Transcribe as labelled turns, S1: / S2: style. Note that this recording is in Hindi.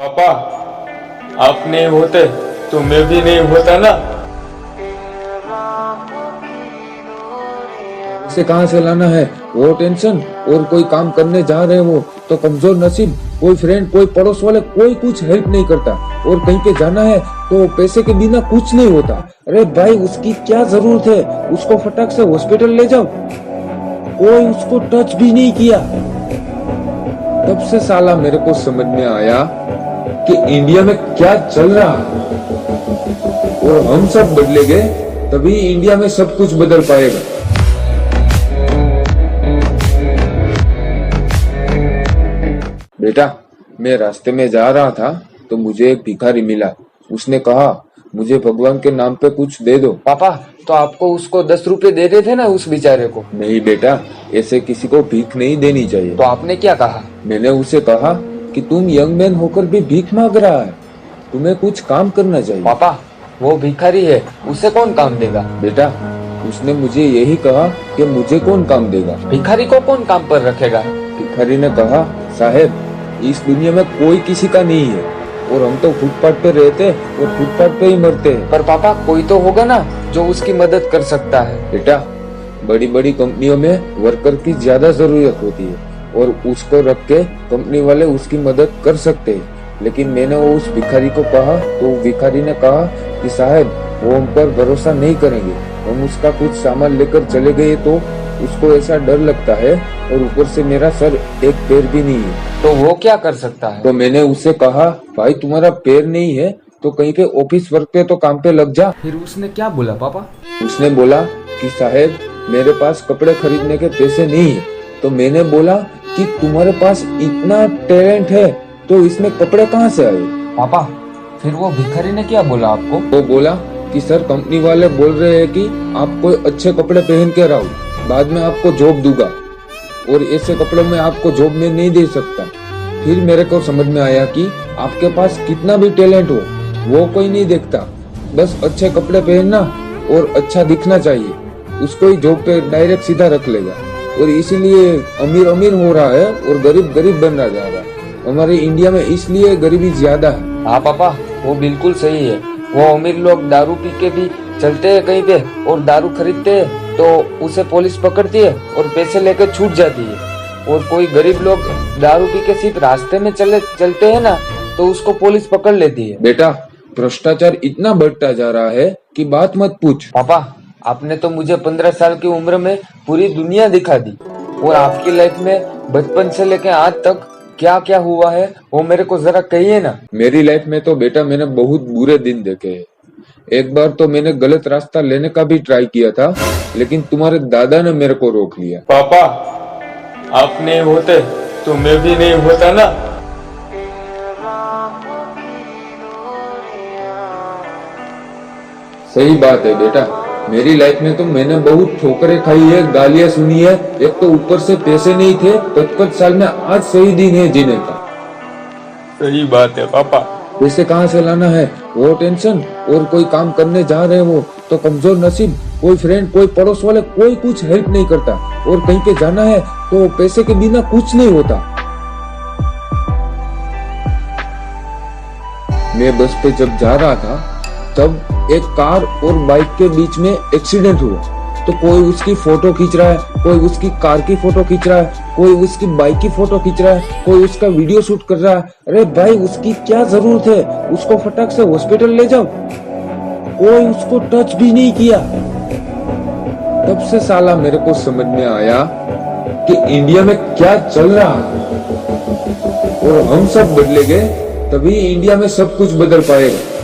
S1: पापा, आप नहीं होते तो मैं भी नहीं होता ना।
S2: इसे कहाँ से लाना है वो टेंशन, और कोई काम करने जा रहे हो तो कमजोर नसीब, कोई फ्रेंड कोई पड़ोस वाले कोई कुछ हेल्प नहीं करता, और कहीं पे जाना है तो पैसे के बिना कुछ नहीं होता। अरे भाई उसकी क्या जरूरत है, उसको फटाक से हॉस्पिटल ले जाओ। कोई उसको टच भी नहीं किया। तब से साला मेरे को समझ में आया कि इंडिया में क्या चल रहा है, और हम सब बदलेंगे तभी इंडिया में सब कुछ बदल पाएगा। बेटा, मैं रास्ते में जा रहा था तो मुझे एक भिखारी मिला। उसने कहा मुझे भगवान के नाम पे कुछ दे दो।
S3: पापा, तो आपको उसको 10 रुपए दे रहे थे ना उस बेचारे को।
S2: नहीं बेटा, ऐसे किसी को भीख नहीं देनी चाहिए।
S3: तो आपने क्या कहा?
S2: मैंने उसे कहा कि तुम यंग मैन होकर भी भीख मांग रहा है, तुम्हें कुछ काम करना चाहिए।
S3: पापा, वो भिखारी है, उसे कौन काम देगा?
S2: बेटा, उसने मुझे यही कहा कि मुझे कौन काम देगा।
S3: भिखारी को कौन काम पर रखेगा?
S2: भिखारी ने कहा साहब, इस दुनिया में कोई किसी का नहीं है, और हम तो फुटपाथ पे रहते और फुटपाथ पे ही मरते हैं।
S3: पर पापा, कोई तो होगा ना जो उसकी मदद कर सकता है।
S2: बेटा, बड़ी बड़ी कंपनियों में वर्कर की ज्यादा जरूरत होती है, और उसको रख के कंपनी वाले उसकी मदद कर सकते हैं। लेकिन मैंने वो उस भिखारी को कहा तो भिखारी ने कहा कि साहब, वो हम पर भरोसा नहीं करेंगे। हम उसका कुछ सामान लेकर चले गए तो उसको ऐसा डर लगता है, और ऊपर से मेरा सर एक पैर भी नहीं है।
S3: तो वो क्या कर सकता है?
S2: तो मैंने उससे कहा भाई, तुम्हारा पैर नहीं है तो कहीं पे ऑफिस वर्क पे तो काम पे लग जा।
S3: फिर उसने क्या बोला पापा?
S2: उसने बोला कि साहब, मेरे पास कपड़े खरीदने के पैसे नहीं है। तो मैंने बोला कि तुम्हारे पास इतना टैलेंट है तो इसमें कपड़े कहाँ से आए?
S3: पापा, फिर वो भिखारी ने क्या बोला आपको?
S2: वो बोला कि सर, कंपनी वाले बोल रहे हैं कि आप कोई अच्छे कपड़े पहन के रहो, बाद में आपको जॉब दूंगा, और ऐसे कपड़ों में आपको जॉब में नहीं दे सकता। फिर मेरे को समझ में आया कि आपके पास कितना भी टैलेंट हो वो कोई नहीं देखता, बस अच्छे कपड़े पहनना और अच्छा दिखना चाहिए, उसको ही जॉब पे डायरेक्ट सीधा रख लेगा। और इसीलिए अमीर अमीर हो रहा है और गरीब गरीब बनना जा रहा है। हमारे इंडिया में इसलिए गरीबी ज्यादा है।
S3: हाँ पापा, वो बिल्कुल सही है। वो अमीर लोग दारू पी के भी चलते हैं कहीं पे, और दारू खरीदते हैं तो उसे पुलिस पकड़ती है और पैसे लेकर छूट जाती है। और कोई गरीब लोग दारू पी के सिर्फ रास्ते में चलते हैं ना, तो उसको पुलिस पकड़ लेती है।
S2: बेटा, भ्रष्टाचार इतना बढ़ता जा रहा है कि बात मत पूछ।
S3: पापा, आपने तो मुझे 15 साल की उम्र में पूरी दुनिया दिखा दी, और आपकी लाइफ में बचपन से लेकर आज तक क्या क्या हुआ है वो मेरे को जरा कहिए ना।
S2: मेरी लाइफ में तो बेटा मैंने बहुत बुरे दिन देखे हैं। एक बार तो मैंने गलत रास्ता लेने का भी ट्राई किया था, लेकिन तुम्हारे दादा ने मेरे को रोक लिया।
S1: पापा, आप नहीं होते तो मैं भी नहीं होता ना।
S2: सही बात है बेटा, मेरी लाइफ में तो मैंने बहुत ठोकरें खाई है, गालियां सुनी है। एक तो ऊपर से पैसे नहीं थे 55 साल में, आज सही दिन है जीने का।
S1: सही बात है पापा।
S2: पैसे कहाँ से लाना है वो टेंशन, और कोई काम करने जा रहे हो तो कमजोर नसीब, कोई फ्रेंड कोई पड़ोस वाले कोई कुछ हेल्प नहीं करता, और कहीं पे जाना है तो पैसे के बिना कुछ नहीं होता। मैं बस पे जब जा रहा था तब एक कार और बाइक के बीच में एक्सीडेंट हुआ। तो कोई उसकी फोटो खींच रहा है, कोई उसकी कार की फोटो खींच रहा है, कोई उसकी बाइक की फोटो खींच रहा है, कोई उसका वीडियो शूट कर रहा है। अरे भाई, उसकी क्या जरूरत है, उसको फटाक से हॉस्पिटल ले जाओ। कोई उसको टच भी नहीं किया। तब से साला मेरे को समझ में आया कि इंडिया में क्या चल रहा है, और हम सब बदलेंगे तभी इंडिया में सब कुछ बदल पाएगा।